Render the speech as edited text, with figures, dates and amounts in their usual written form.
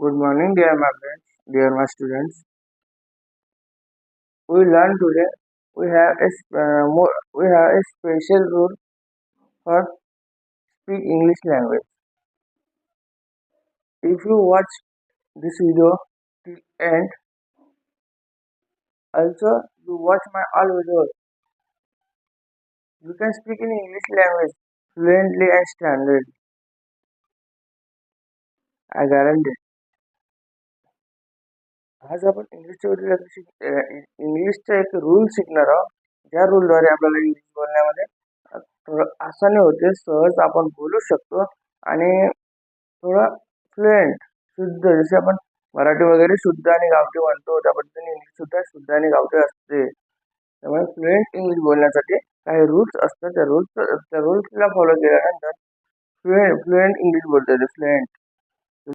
Good morning, dear my friends, dear my students. We learn today. We have a special rule for speak English language. If you watch this video till end, also you watch my all videos, you can speak in English language fluently and standard. I guarantee. आज आपण इंग्लिशचा एक rule शिकणार आहोत. ज्या रूलद्वारे आपल्याला English बोलण्यामध्ये थोडं आसानी होते, सहज आपण बोलू शकतो आणि थोडं फ्लुएंट शुद्ध, जसे आपण मराठी वगैरे शुद्ध आणि गावठी म्हणतो त्या पद्धतीने इंग्लिश सुद्धा शुद्ध आणि गावठी असते. त्यामुळे फ्लुएंट इंग्लिश बोलण्यासाठी काही रूल्स असतात. त्या रूल्सला फॉलो केल्यानंतर फ्लुएंट इंग्लिश बोलता येते. फ्लुएंट